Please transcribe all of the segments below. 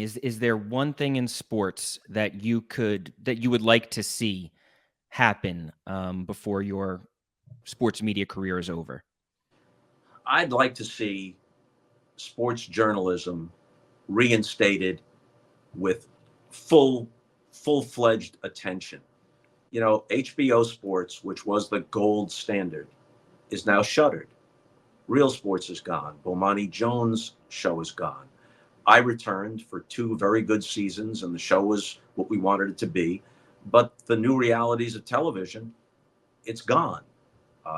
is there one thing in sports that you would like to see happen before your sports media career is over? I'd like to see sports journalism reinstated with full full-fledged attention. You know, HBO Sports, which was the gold standard, is now shuttered. Real Sports is gone. Bomani Jones' show is gone. I returned for two very good seasons, and the show was what we wanted it to be. But the new realities of television, it's gone.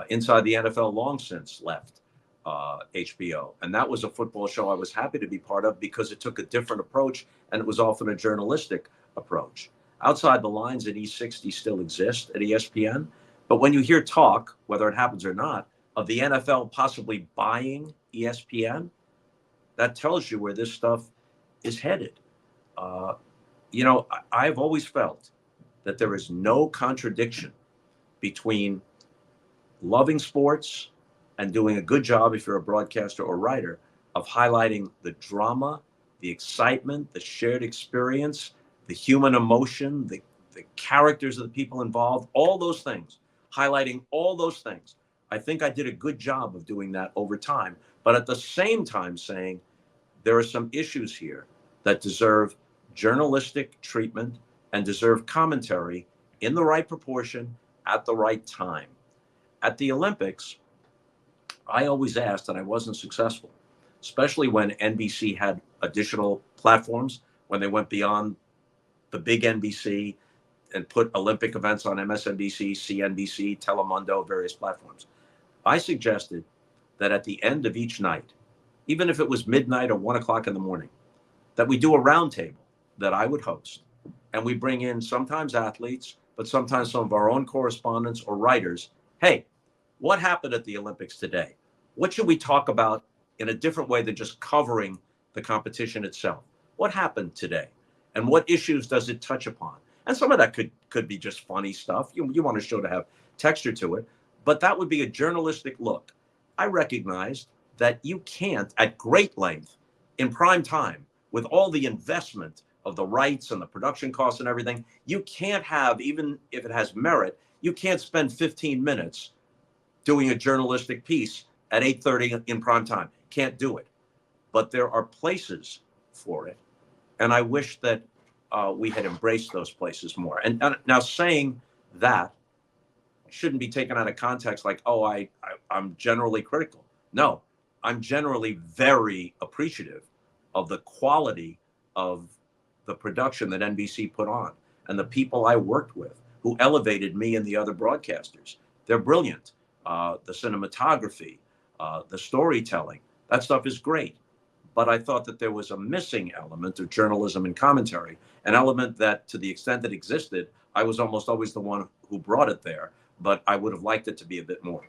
Inside the NFL long since left HBO. And that was a football show I was happy to be part of because it took a different approach, and it was often a journalistic approach. Outside the Lines at E60 still exist at ESPN. But when you hear talk, whether it happens or not, of the NFL possibly buying ESPN, that tells you where this stuff is headed. Uh, I've always felt that there is no contradiction between loving sports and doing a good job, if you're a broadcaster or writer, of highlighting the drama, the excitement, the shared experience, the human emotion, the characters of the people involved, all those things, highlighting all those things. I think I did a good job of doing that over time, but at the same time saying there are some issues here that deserve journalistic treatment and deserve commentary in the right proportion at the right time. At the Olympics, I always asked, and I wasn't successful, especially when NBC had additional platforms, when they went beyond the big NBC and put Olympic events on MSNBC, CNBC, Telemundo, various platforms. I suggested that at the end of each night, even if it was midnight or 1 o'clock in the morning, that we do a roundtable that I would host. And we bring in sometimes athletes, but sometimes some of our own correspondents or writers. Hey, what happened at the Olympics today? What should we talk about in a different way than just covering the competition itself? What happened today? And what issues does it touch upon? And some of that could be just funny stuff. You want a show to have texture to it, but that would be a journalistic look. I recognized that you can't, at great length, in prime time, with all the investment of the rights and the production costs and everything, you can't have, even if it has merit, you can't spend 15 minutes doing a journalistic piece at 8:30 in prime time. Can't do it. But there are places for it. And I wish that we had embraced those places more. And now saying that shouldn't be taken out of context like, oh, I'm generally critical. No, I'm generally very appreciative of the quality of the production that NBC put on and the people I worked with who elevated me and the other broadcasters. They're brilliant. The cinematography, the storytelling, that stuff is great. But I thought that there was a missing element of journalism and commentary, an element that, to the extent it existed, I was almost always the one who brought it there. But I would have liked it to be a bit more.